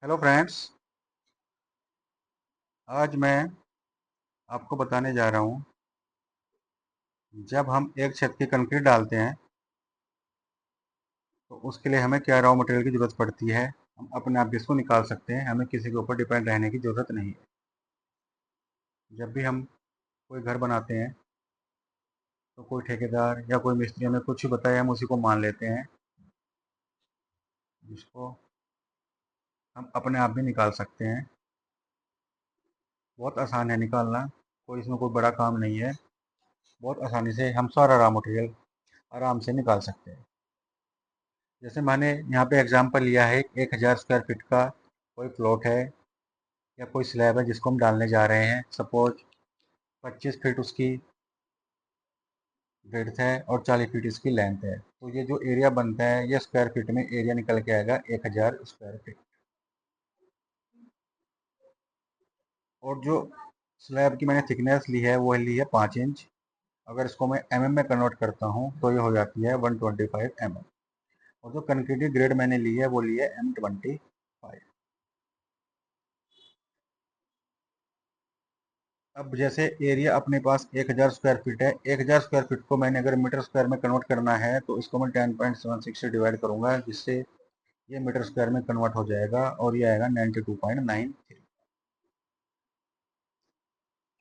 Hello friends. आज मैं आपको बताने जा रहा हूँ, जब हम एक छत की कंक्रीट डालते हैं तो उसके लिए हमें क्या रॉ मटेरियल की ज़रूरत पड़ती है। हम अपने आप भी इसको निकाल सकते हैं, हमें किसी के ऊपर डिपेंड रहने की ज़रूरत नहीं है। जब भी हम कोई घर बनाते हैं तो कोई ठेकेदार या कोई मिस्त्री हमें कुछ भी बताए, हम उसी को मान लेते हैं, जिसको हम अपने आप भी निकाल सकते हैं। बहुत आसान है निकालना, कोई इसमें कोई बड़ा काम नहीं है। बहुत आसानी से हम सारा रॉ मटेरियल आराम से निकाल सकते हैं। जैसे मैंने यहाँ पे एग्जांपल लिया है, 1000 स्क्वायर फीट का कोई प्लॉट है या कोई स्लैब है जिसको हम डालने जा रहे हैं। सपोज 25 फीट उसकी ब्रेड्थ है और 40 फीट इसकी लेंथ है, तो ये जो एरिया बनता है ये स्क्वायर फीट में एरिया निकल के आएगा 1000 स्क्वायर फीट। और जो स्लैब की मैंने थिकनेस ली है वो ली है 5 इंच। अगर इसको मैं में कन्वर्ट करता हूँ तो ये हो जाती है 125 और जो कंक्रीट की ग्रेड मैंने ली है वो ली है M25। अब जैसे एरिया अपने पास 1000 स्क्वायर फीट है, 1000 स्क्वायर फीट को मैंने अगर मीटर स्क्वायर में कन्वर्ट करना है तो इसको मैं 10.76 से डिवाइड करूंगा, जिससे ये मीटर स्क्वायर में कन्वर्ट हो जाएगा और ये आएगा 92.93।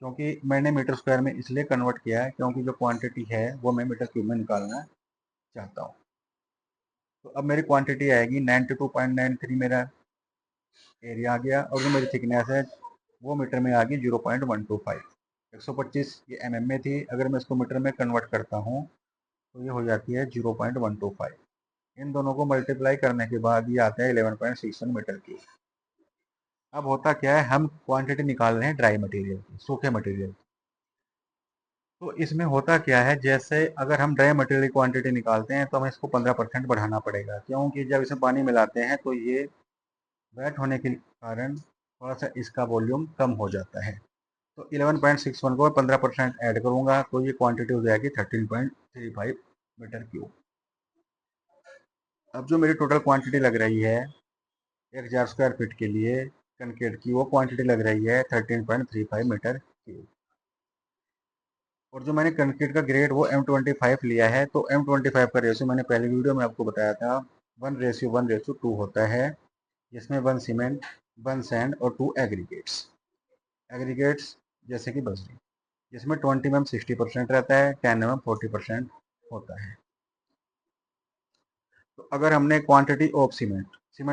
क्योंकि मैंने मीटर स्क्वायर में इसलिए कन्वर्ट किया है क्योंकि जो क्वांटिटी है वो मैं मीटर क्यूब में निकालना चाहता हूँ। तो अब मेरी क्वांटिटी आएगी 92.93, मेरा एरिया आ गया, और जो मेरी थिकनेस है वो मीटर में आ गई 0.125। 125 ये में थी, अगर मैं इसको मीटर में कन्वर्ट करता हूँ तो ये हो जाती है 0.125। इन दोनों को मल्टीप्लाई करने के बाद ये आता है 11.61 मीटर की। अब होता क्या है, हम क्वांटिटी निकाल रहे हैं ड्राई मटेरियल की, सूखे मटेरियल की। तो इसमें होता क्या है, जैसे अगर हम ड्राई मटेरियल की क्वांटिटी निकालते हैं तो हमें इसको 15% बढ़ाना पड़ेगा, क्योंकि जब इसमें पानी मिलाते हैं तो ये वेट होने के कारण थोड़ा सा इसका वॉल्यूम कम हो जाता है। तो 11.61 को 15% ऐड करूंगा तो ये क्वांटिटी हो जाएगी 13.35 मीटर क्यूब। अब जो मेरी टोटल क्वांटिटी लग रही है 1000 स्क्वायर फीट के लिए कंक्रीट की, वो क्वांटिटी लग रही है 13.35 मीटर क्यूब। और जो मैंने कंक्रीट का ग्रेड वो M25 लिया है, तो M25 का रेशियो मैंने पहले वीडियो में आपको बताया था, 1:1:2 होता है, जिसमें 1 सीमेंट, 1 सैंड और 2 एग्रीगेट्स। एग्रीगेट्स जैसे कि बजरी, जिसमें 20 mm 60% रहता है, 10 mm 40% होता है। तो अगर हमने क्वांटिटी ऑफ सीमेंट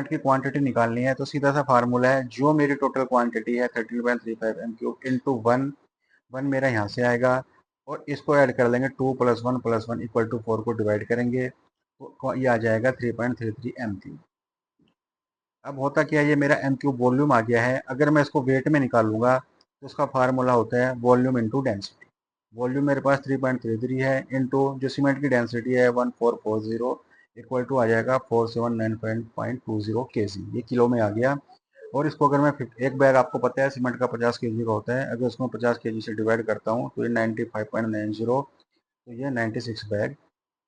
की क्वांटिटी निकालनी है तो सीधा सा फार्मूला है, जो मेरी टोटल क्वांटिटी है 13.35 m cube into one, one मेरा यहाँ से आएगा, और इसको ऐड कर लेंगे 2 + 1 + 1 = 4 को डिवाइड करेंगे तो ये आ जाएगा 3.33 एम क्यूब। अब होता क्या है, ये मेरा एम क्यूब वॉल्यूम आ गया है। अगर मैं इसको वेट में निकालूंगा तो उसका फार्मूला होता है वॉल्यूम इंटू डेंसिटी। वॉल्यूम मेरे पास 3.33 है, इंटू जो सीमेंट की डेंसिटी है 1440, इक्वल टू आ जाएगा 4795.20 kg। ये किलो में आ गया। और इसको अगर मैं एक बैग, आपको पता है सीमेंट का 50 kg का होता है, अगर उसको 50 kg से डिवाइड करता हूँ तो ये 95.90, तो ये 96 बैग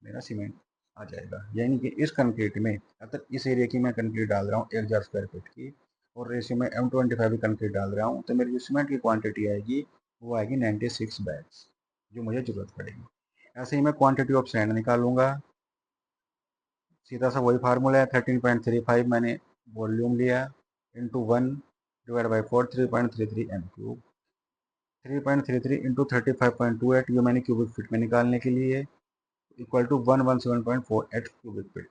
मेरा सीमेंट आ जाएगा। यानी कि इस कंक्रीट में, अगर इस एरिया की मैं कंक्रीट डाल रहा हूँ 1000 स्क्वायर फीट की, और रेशियो में M25 की कंक्रीट डाल रहा हूँ, तो मेरी जो सीमेंट की क्वांटिटी आएगी वो आएगी 96 बैग्स, जो मुझे ज़रूरत पड़ेगी। ऐसे ही मैं क्वांटिटी ऑफ सैंड निकालूंगा, सीधा सा वही फार्मूला है, 13.35 मैंने वॉल्यूम लिया, इंटू 1/4, 3.33 एम क्यूब। 3.33 इंटू 35.28 ये मैंने क्यूबिक फीट में निकालने के लिए, इक्वल टू 117.48 क्यूबिक फीट।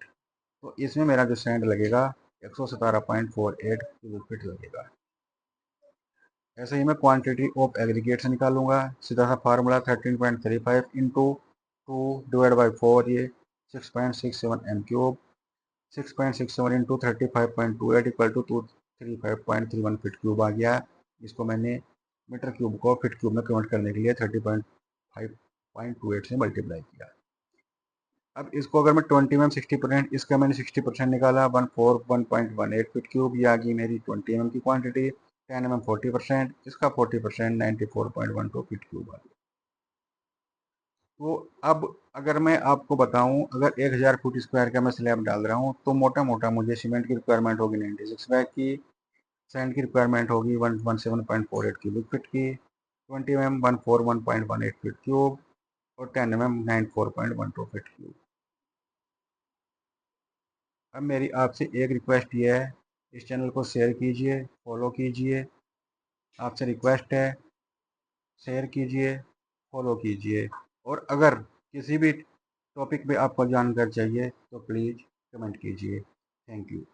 तो इसमें मेरा जो सैंड लगेगा 117.48 क्यूबिक फीट लगेगा। ऐसे ही मैं क्वांटिटी ऑफ एग्रीगेट्स निकालूंगा, सीधा सा फार्मूला 13.35 इंटू 2/4, ये 6.67 M cube. 6.67 into 35.28 equal to 235.31 feet cube आ गया। इसको मैंने मीटर क्यूब को फीट क्यूब में कन्वर्ट करने के लिए 30.5.28 से मल्टीप्लाई किया। अब इसको अगर मैं 20 mm 60%, इसका मैंने 60% निकाला, 141.18 फीट क्यूब, ये आ गई मेरी 20 mm की क्वांटिटी। 10 mm 40%, इसका 40% 94.12 फीट क्यूब आ गया। तो अब अगर मैं आपको बताऊं, अगर 1000 फुट स्क्वायर का मैं स्लैब डाल रहा हूं तो मोटा मोटा मुझे सीमेंट की रिक्वायरमेंट होगी 96 बैग की, सैंड की रिक्वायरमेंट होगी 117.48 क्यूबिक फीट की, 20 mm 141.18 फीट क्यूब और 10 mm 94.12 फीट क्यूब। अब मेरी आपसे एक रिक्वेस्ट ये है, इस चैनल को शेयर कीजिए, फॉलो कीजिए। आपसे रिक्वेस्ट है, शेयर कीजिए, फॉलो कीजिए। और अगर किसी भी टॉपिक पे आपको जानकारी चाहिए तो प्लीज़ कमेंट कीजिए। Thank you.